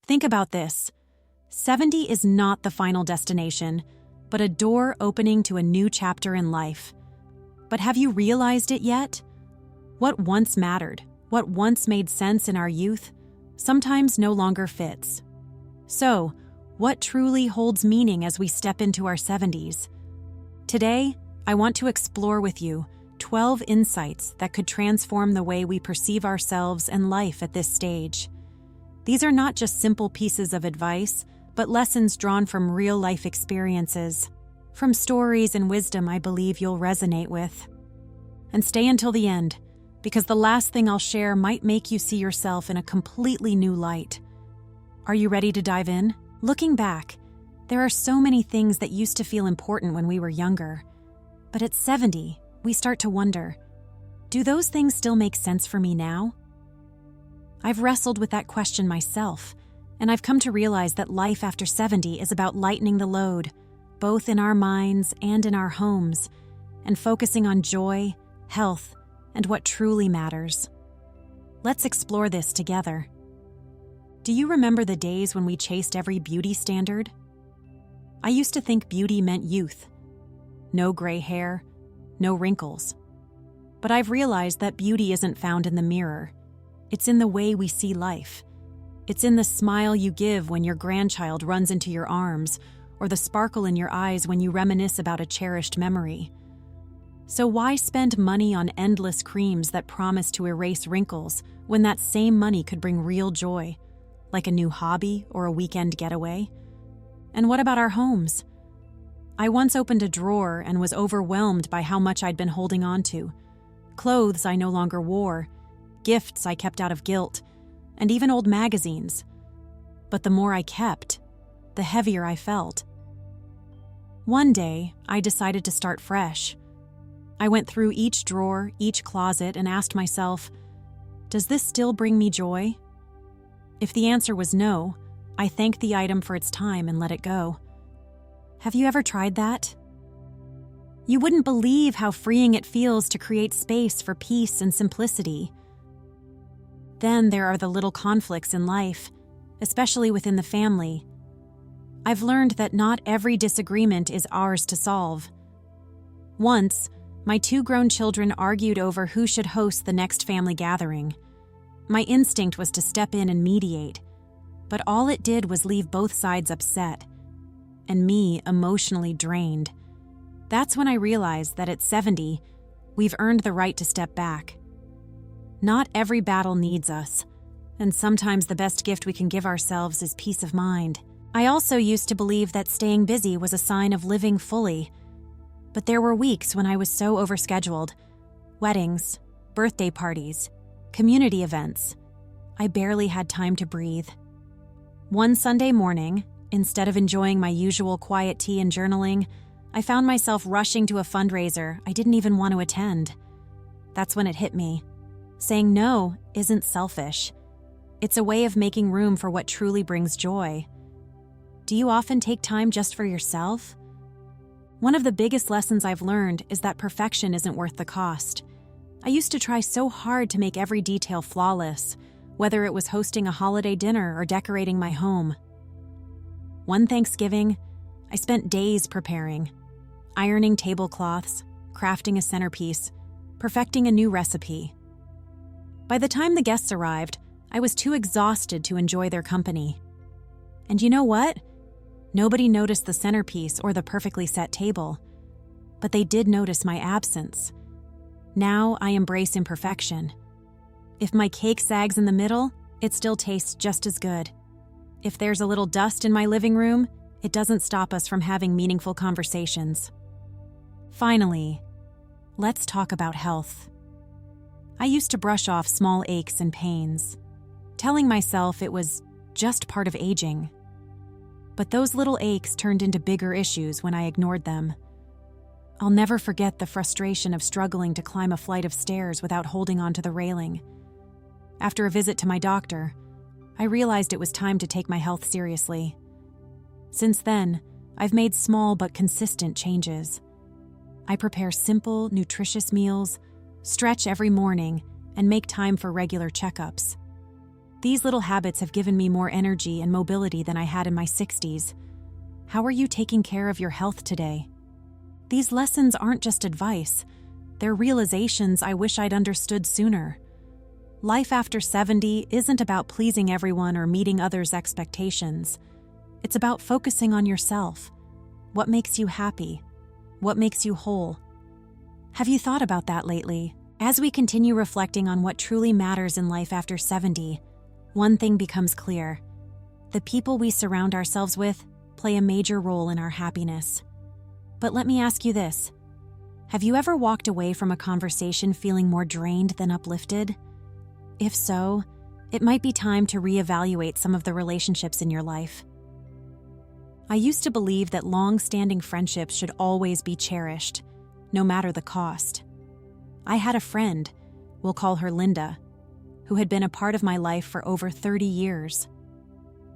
Think about this. 70 is not the final destination, but a door opening to a new chapter in life. But have you realized it yet? What once mattered, what once made sense in our youth, sometimes no longer fits. So, what truly holds meaning as we step into our 70s? Today, I want to explore with you 12 insights that could transform the way we perceive ourselves and life at this stage. These are not just simple pieces of advice, but lessons drawn from real-life experiences, from stories and wisdom I believe you'll resonate with. And stay until the end, because the last thing I'll share might make you see yourself in a completely new light. Are you ready to dive in? Looking back, there are so many things that used to feel important when we were younger. But at 70, we start to wonder, do those things still make sense for me now? I've wrestled with that question myself, and I've come to realize that life after 70 is about lightening the load, both in our minds and in our homes, and focusing on joy, health, and what truly matters. Let's explore this together. Do you remember the days when we chased every beauty standard? I used to think beauty meant youth. No gray hair, no wrinkles. But I've realized that beauty isn't found in the mirror. It's in the way we see life. It's in the smile you give when your grandchild runs into your arms, or the sparkle in your eyes when you reminisce about a cherished memory. So why spend money on endless creams that promise to erase wrinkles when that same money could bring real joy, like a new hobby or a weekend getaway? And what about our homes? I once opened a drawer and was overwhelmed by how much I'd been holding on to. Clothes I no longer wore, gifts I kept out of guilt, and even old magazines. But the more I kept, the heavier I felt. One day, I decided to start fresh. I went through each drawer, each closet, and asked myself, does this still bring me joy? If the answer was no, I thanked the item for its time and let it go. Have you ever tried that? You wouldn't believe how freeing it feels to create space for peace and simplicity. Then there are the little conflicts in life, especially within the family. I've learned that not every disagreement is ours to solve. Once, my 2 grown children argued over who should host the next family gathering. My instinct was to step in and mediate, but all it did was leave both sides upset, and me emotionally drained. That's when I realized that at 70, we've earned the right to step back. Not every battle needs us, and sometimes the best gift we can give ourselves is peace of mind. I also used to believe that staying busy was a sign of living fully, but there were weeks when I was so overscheduled. Weddings, birthday parties, community events. I barely had time to breathe. One Sunday morning, instead of enjoying my usual quiet tea and journaling, I found myself rushing to a fundraiser I didn't even want to attend. That's when it hit me. Saying no isn't selfish. It's a way of making room for what truly brings joy. Do you often take time just for yourself? One of the biggest lessons I've learned is that perfection isn't worth the cost. I used to try so hard to make every detail flawless, whether it was hosting a holiday dinner or decorating my home. One Thanksgiving, I spent days preparing, ironing tablecloths, crafting a centerpiece, perfecting a new recipe. By the time the guests arrived, I was too exhausted to enjoy their company. And you know what? Nobody noticed the centerpiece or the perfectly set table, but they did notice my absence. Now I embrace imperfection. If my cake sags in the middle, it still tastes just as good. If there's a little dust in my living room, it doesn't stop us from having meaningful conversations. Finally, let's talk about health. I used to brush off small aches and pains, telling myself it was just part of aging. But those little aches turned into bigger issues when I ignored them. I'll never forget the frustration of struggling to climb a flight of stairs without holding onto the railing. After a visit to my doctor, I realized it was time to take my health seriously. Since then, I've made small but consistent changes. I prepare simple, nutritious meals, stretch every morning, and make time for regular checkups. These little habits have given me more energy and mobility than I had in my 60s. How are you taking care of your health today? These lessons aren't just advice. They're realizations I wish I'd understood sooner. Life after 70 isn't about pleasing everyone or meeting others' expectations. It's about focusing on yourself. What makes you happy? What makes you whole? Have you thought about that lately? As we continue reflecting on what truly matters in life after 70, one thing becomes clear. The people we surround ourselves with play a major role in our happiness. But let me ask you this. Have you ever walked away from a conversation feeling more drained than uplifted? If so, it might be time to reevaluate some of the relationships in your life. I used to believe that long-standing friendships should always be cherished, no matter the cost. I had a friend, we'll call her Linda, who had been a part of my life for over 30 years.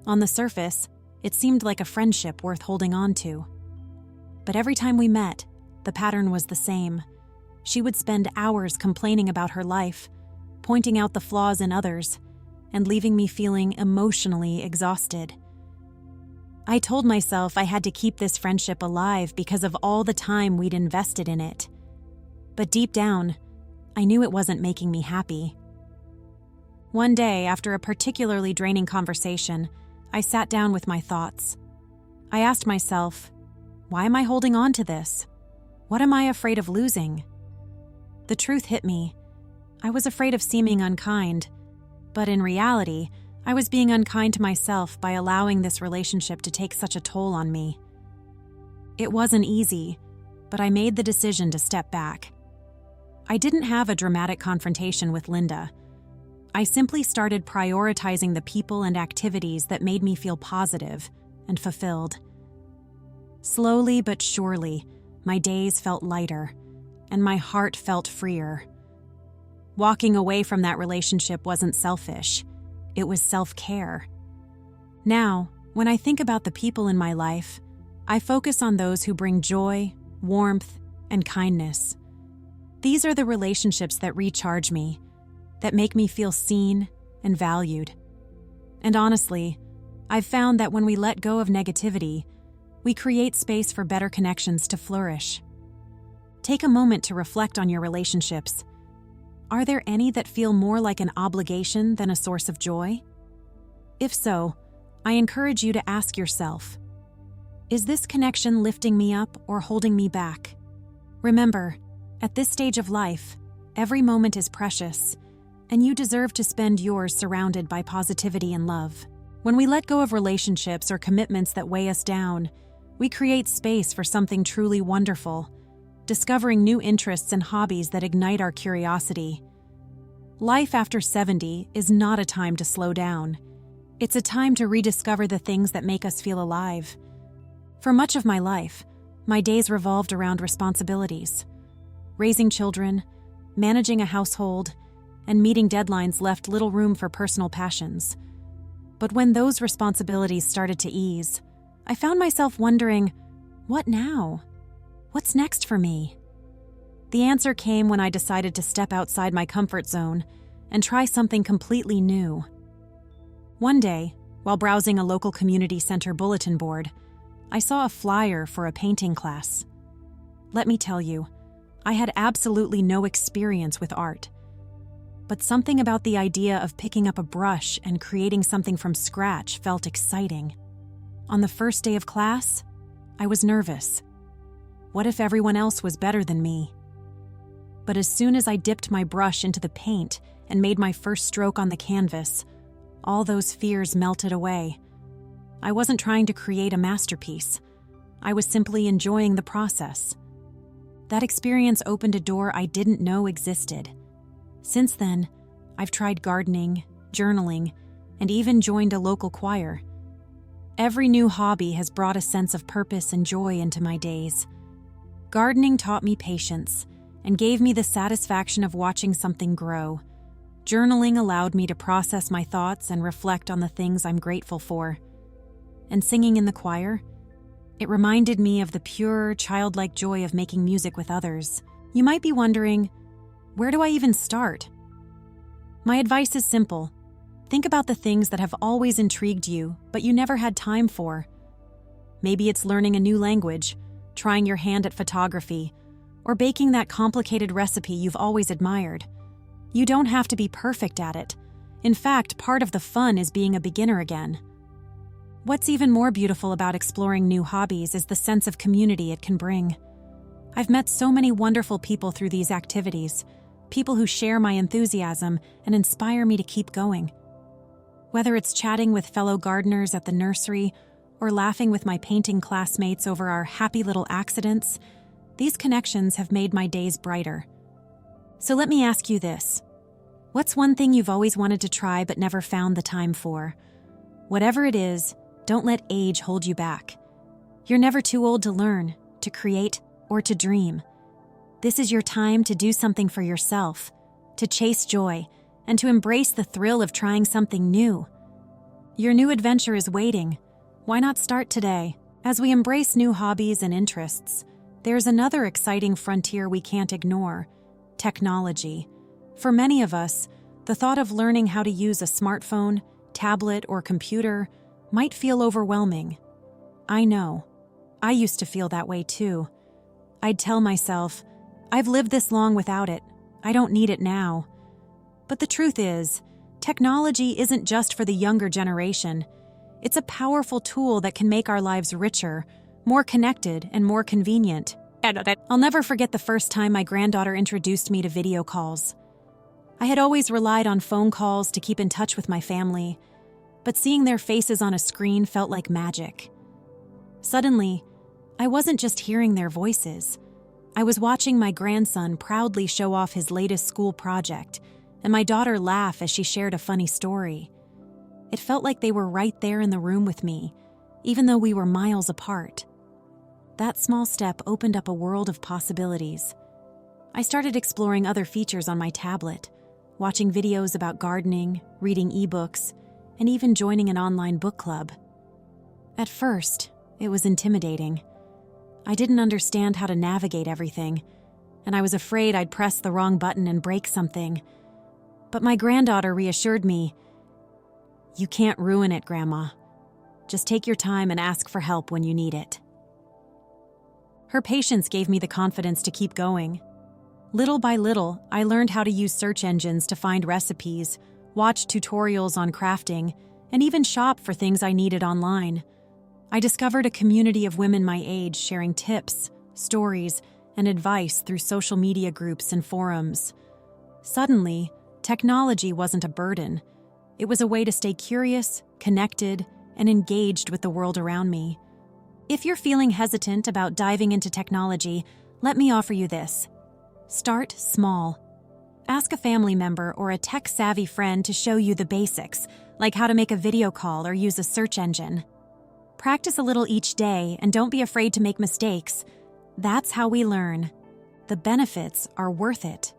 On the surface, it seemed like a friendship worth holding on to. But every time we met, the pattern was the same. She would spend hours complaining about her life, pointing out the flaws in others, and leaving me feeling emotionally exhausted. I told myself I had to keep this friendship alive because of all the time we'd invested in it. But deep down, I knew it wasn't making me happy. One day, after a particularly draining conversation, I sat down with my thoughts. I asked myself, why am I holding on to this? What am I afraid of losing? The truth hit me. I was afraid of seeming unkind, but in reality, I was being unkind to myself by allowing this relationship to take such a toll on me. It wasn't easy, but I made the decision to step back. I didn't have a dramatic confrontation with Linda. I simply started prioritizing the people and activities that made me feel positive and fulfilled. Slowly but surely, my days felt lighter, and my heart felt freer. Walking away from that relationship wasn't selfish. It was self-care. Now, when I think about the people in my life, I focus on those who bring joy, warmth, and kindness. These are the relationships that recharge me, that make me feel seen and valued. And honestly, I've found that when we let go of negativity, we create space for better connections to flourish. Take a moment to reflect on your relationships. Are there any that feel more like an obligation than a source of joy? If so, I encourage you to ask yourself, is this connection lifting me up or holding me back? Remember, at this stage of life, every moment is precious, and you deserve to spend yours surrounded by positivity and love. When we let go of relationships or commitments that weigh us down, we create space for something truly wonderful, discovering new interests and hobbies that ignite our curiosity. Life after 70 is not a time to slow down. It's a time to rediscover the things that make us feel alive. For much of my life, my days revolved around responsibilities. Raising children, managing a household, and meeting deadlines left little room for personal passions. But when those responsibilities started to ease, I found myself wondering, what now? What's next for me? The answer came when I decided to step outside my comfort zone and try something completely new. One day, while browsing a local community center bulletin board, I saw a flyer for a painting class. Let me tell you, I had absolutely no experience with art. But something about the idea of picking up a brush and creating something from scratch felt exciting. On the first day of class, I was nervous. What if everyone else was better than me? But as soon as I dipped my brush into the paint and made my first stroke on the canvas, all those fears melted away. I wasn't trying to create a masterpiece. I was simply enjoying the process. That experience opened a door I didn't know existed. Since then, I've tried gardening, journaling, and even joined a local choir. Every new hobby has brought a sense of purpose and joy into my days. Gardening taught me patience and gave me the satisfaction of watching something grow. Journaling allowed me to process my thoughts and reflect on the things I'm grateful for. And singing in the choir, it reminded me of the pure, childlike joy of making music with others. You might be wondering, where do I even start? My advice is simple. Think about the things that have always intrigued you, but you never had time for. Maybe it's learning a new language, trying your hand at photography, or baking that complicated recipe you've always admired. You don't have to be perfect at it. In fact, part of the fun is being a beginner again. What's even more beautiful about exploring new hobbies is the sense of community it can bring. I've met so many wonderful people through these activities, people who share my enthusiasm and inspire me to keep going. Whether it's chatting with fellow gardeners at the nursery or laughing with my painting classmates over our happy little accidents, these connections have made my days brighter. So let me ask you this. What's one thing you've always wanted to try but never found the time for? Whatever it is, don't let age hold you back. You're never too old to learn, to create, or to dream. This is your time to do something for yourself, to chase joy, and to embrace the thrill of trying something new. Your new adventure is waiting. Why not start today? As we embrace new hobbies and interests, there's another exciting frontier we can't ignore: technology. For many of us, the thought of learning how to use a smartphone, tablet, or computer might feel overwhelming. I know. I used to feel that way too. I'd tell myself, I've lived this long without it. I don't need it now. But the truth is, technology isn't just for the younger generation. It's a powerful tool that can make our lives richer, more connected, and more convenient. I'll never forget the first time my granddaughter introduced me to video calls. I had always relied on phone calls to keep in touch with my family, but seeing their faces on a screen felt like magic. Suddenly, I wasn't just hearing their voices. I was watching my grandson proudly show off his latest school project, and my daughter laugh as she shared a funny story. It felt like they were right there in the room with me, even though we were miles apart. That small step opened up a world of possibilities. I started exploring other features on my tablet, watching videos about gardening, reading ebooks, and even joining an online book club. At first, it was intimidating. I didn't understand how to navigate everything, and I was afraid I'd press the wrong button and break something. But my granddaughter reassured me, "You can't ruin it, Grandma. Just take your time and ask for help when you need it." Her patience gave me the confidence to keep going. Little by little, I learned how to use search engines to find recipes, watch tutorials on crafting, and even shop for things I needed online. I discovered a community of women my age sharing tips, stories, and advice through social media groups and forums. Suddenly, technology wasn't a burden. It was a way to stay curious, connected, and engaged with the world around me. If you're feeling hesitant about diving into technology, let me offer you this. Start small. Ask a family member or a tech-savvy friend to show you the basics, like how to make a video call or use a search engine. Practice a little each day and don't be afraid to make mistakes. That's how we learn. The benefits are worth it.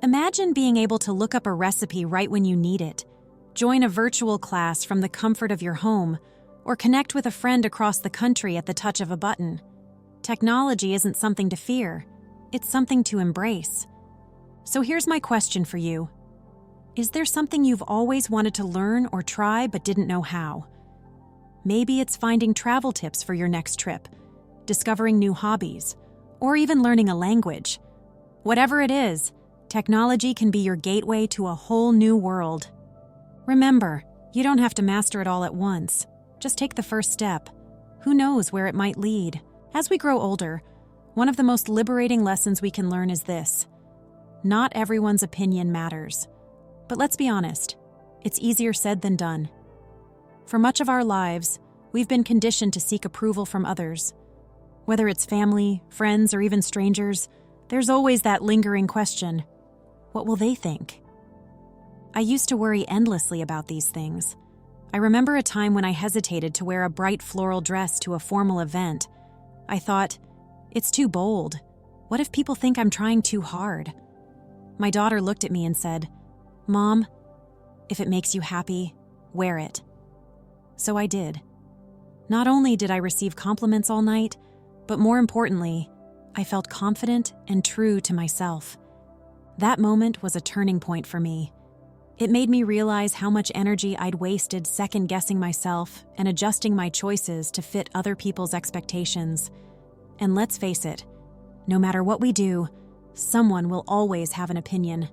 Imagine being able to look up a recipe right when you need it, join a virtual class from the comfort of your home, or connect with a friend across the country at the touch of a button. Technology isn't something to fear. It's something to embrace. So here's my question for you. Is there something you've always wanted to learn or try but didn't know how? Maybe it's finding travel tips for your next trip, discovering new hobbies, or even learning a language. Whatever it is, technology can be your gateway to a whole new world. Remember, you don't have to master it all at once. Just take the first step. Who knows where it might lead? As we grow older, one of the most liberating lessons we can learn is this. Not everyone's opinion matters. But let's be honest, it's easier said than done. For much of our lives, we've been conditioned to seek approval from others. Whether it's family, friends, or even strangers, there's always that lingering question, what will they think? I used to worry endlessly about these things. I remember a time when I hesitated to wear a bright floral dress to a formal event. I thought, it's too bold. What if people think I'm trying too hard? My daughter looked at me and said, "Mom, if it makes you happy, wear it." So I did. Not only did I receive compliments all night, but more importantly, I felt confident and true to myself. That moment was a turning point for me. It made me realize how much energy I'd wasted second-guessing myself and adjusting my choices to fit other people's expectations. And let's face it, no matter what we do, someone will always have an opinion.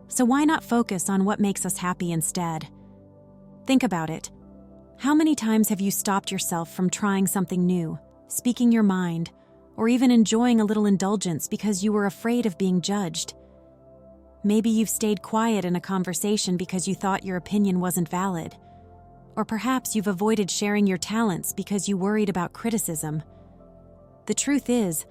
So why not focus on what makes us happy instead? Think about it. How many times have you stopped yourself from trying something new, speaking your mind, or even enjoying a little indulgence because you were afraid of being judged? Maybe you've stayed quiet in a conversation because you thought your opinion wasn't valid. Or perhaps you've avoided sharing your talents because you worried about criticism. The truth is,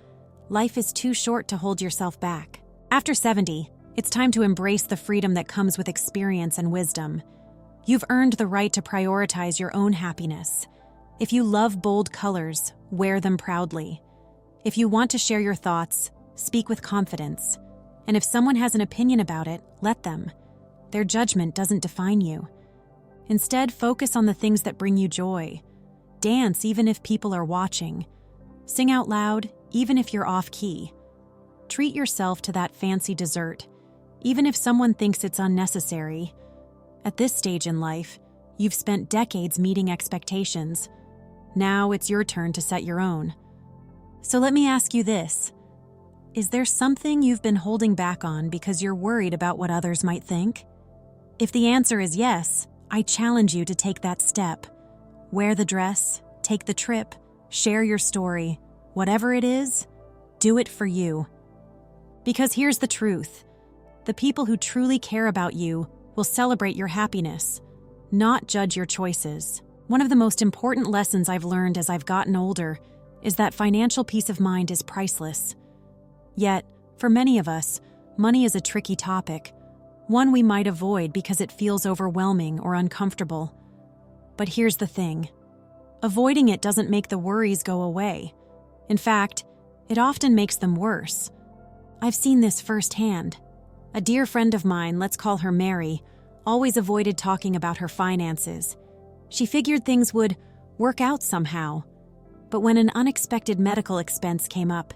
life is too short to hold yourself back. After 70, it's time to embrace the freedom that comes with experience and wisdom. You've earned the right to prioritize your own happiness. If you love bold colors, wear them proudly. If you want to share your thoughts, speak with confidence. And if someone has an opinion about it, let them. Their judgment doesn't define you. Instead, focus on the things that bring you joy. Dance even if people are watching. Sing out loud even if you're off-key. Treat yourself to that fancy dessert, even if someone thinks it's unnecessary. At this stage in life, you've spent decades meeting expectations. Now it's your turn to set your own. So let me ask you this. Is there something you've been holding back on because you're worried about what others might think? If the answer is yes, I challenge you to take that step. Wear the dress, take the trip, share your story. Whatever it is, do it for you. Because here's the truth. The people who truly care about you will celebrate your happiness, not judge your choices. One of the most important lessons I've learned as I've gotten older is that financial peace of mind is priceless. Yet, for many of us, money is a tricky topic, one we might avoid because it feels overwhelming or uncomfortable. But here's the thing. Avoiding it doesn't make the worries go away. In fact, it often makes them worse. I've seen this firsthand. A dear friend of mine, let's call her Mary, always avoided talking about her finances. She figured things would work out somehow. But when an unexpected medical expense came up,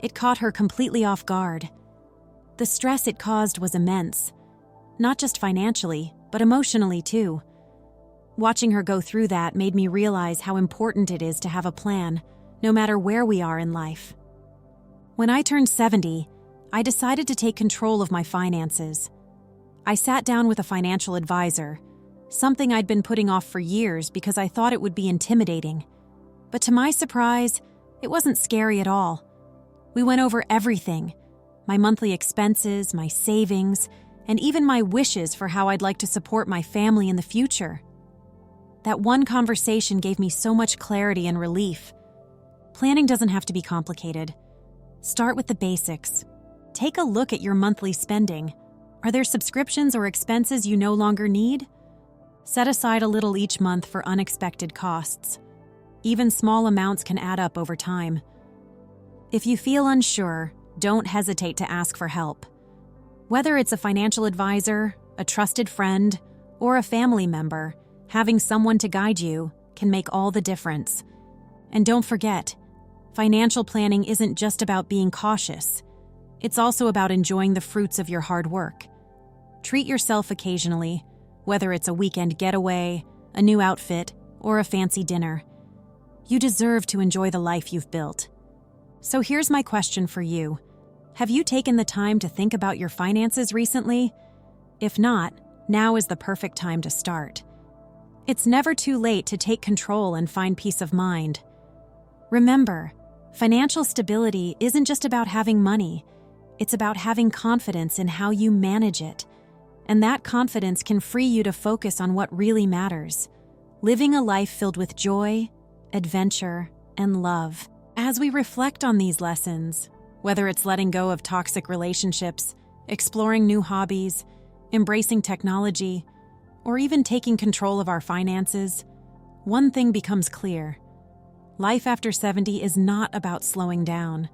it caught her completely off guard. The stress it caused was immense, not just financially, but emotionally too. Watching her go through that made me realize how important it is to have a plan, no matter where we are in life. When I turned 70, I decided to take control of my finances. I sat down with a financial advisor, something I'd been putting off for years because I thought it would be intimidating. But to my surprise, it wasn't scary at all. We went over everything: my monthly expenses, my savings, and even my wishes for how I'd like to support my family in the future. That one conversation gave me so much clarity and relief. Planning doesn't have to be complicated. Start with the basics. Take a look at your monthly spending. Are there subscriptions or expenses you no longer need? Set aside a little each month for unexpected costs. Even small amounts can add up over time. If you feel unsure, don't hesitate to ask for help. Whether it's a financial advisor, a trusted friend, or a family member, having someone to guide you can make all the difference. And don't forget, financial planning isn't just about being cautious. It's also about enjoying the fruits of your hard work. Treat yourself occasionally, whether it's a weekend getaway, a new outfit, or a fancy dinner. You deserve to enjoy the life you've built. So here's my question for you. Have you taken the time to think about your finances recently? If not, now is the perfect time to start. It's never too late to take control and find peace of mind. Remember, financial stability isn't just about having money. It's about having confidence in how you manage it. And that confidence can free you to focus on what really matters: living a life filled with joy, adventure, and love. As we reflect on these lessons, whether it's letting go of toxic relationships, exploring new hobbies, embracing technology, or even taking control of our finances, one thing becomes clear. Life after 70 is not about slowing down.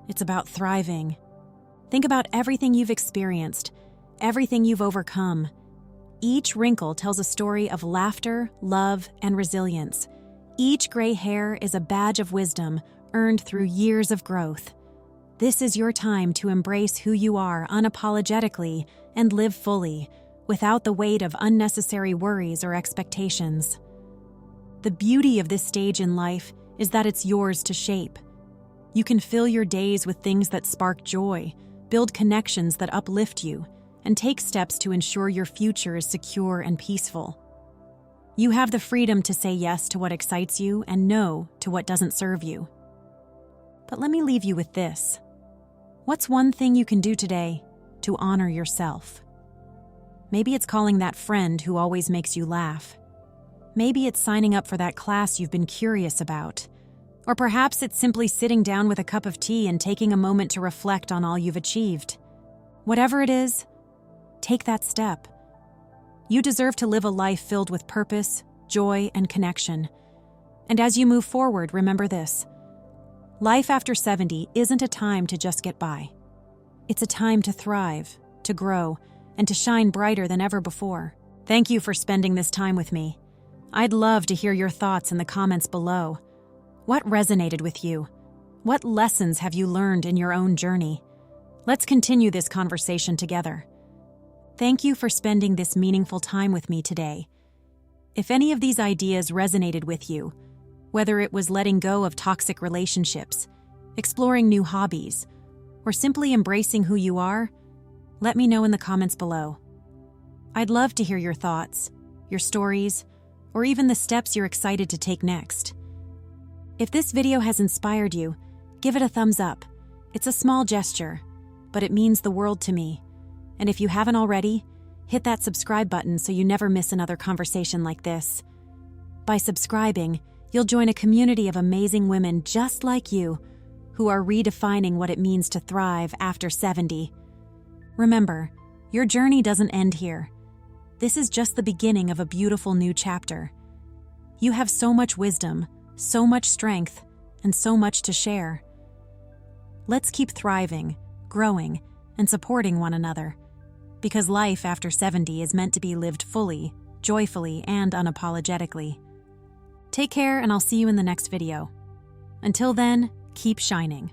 It's about thriving. Think about everything you've experienced, everything you've overcome. Each wrinkle tells a story of laughter, love, and resilience. Each gray hair is a badge of wisdom earned through years of growth. This is your time to embrace who you are unapologetically and live fully, without the weight of unnecessary worries or expectations. The beauty of this stage in life is that it's yours to shape. You can fill your days with things that spark joy, build connections that uplift you, and take steps to ensure your future is secure and peaceful. You have the freedom to say yes to what excites you and no to what doesn't serve you. But let me leave you with this. What's one thing you can do today to honor yourself? Maybe it's calling that friend who always makes you laugh. Maybe it's signing up for that class you've been curious about. Or perhaps it's simply sitting down with a cup of tea and taking a moment to reflect on all you've achieved. Whatever it is, take that step. You deserve to live a life filled with purpose, joy, and connection. And as you move forward, remember this. Life after 70 isn't a time to just get by. It's a time to thrive, to grow, and to shine brighter than ever before. Thank you for spending this time with me. I'd love to hear your thoughts in the comments below. What resonated with you? What lessons have you learned in your own journey? Let's continue this conversation together. Thank you for spending this meaningful time with me today. If any of these ideas resonated with you, whether it was letting go of toxic relationships, exploring new hobbies, or simply embracing who you are, let me know in the comments below. I'd love to hear your thoughts, your stories, or even the steps you're excited to take next. If this video has inspired you, give it a thumbs up. It's a small gesture, but it means the world to me. And if you haven't already, hit that subscribe button so you never miss another conversation like this. By subscribing, you'll join a community of amazing women just like you who are redefining what it means to thrive after 70. Remember, your journey doesn't end here. This is just the beginning of a beautiful new chapter. You have so much wisdom, so much strength, and so much to share. Let's keep thriving, growing, and supporting one another, because life after 70 is meant to be lived fully, joyfully, and unapologetically. Take care, and I'll see you in the next video. Until then, keep shining.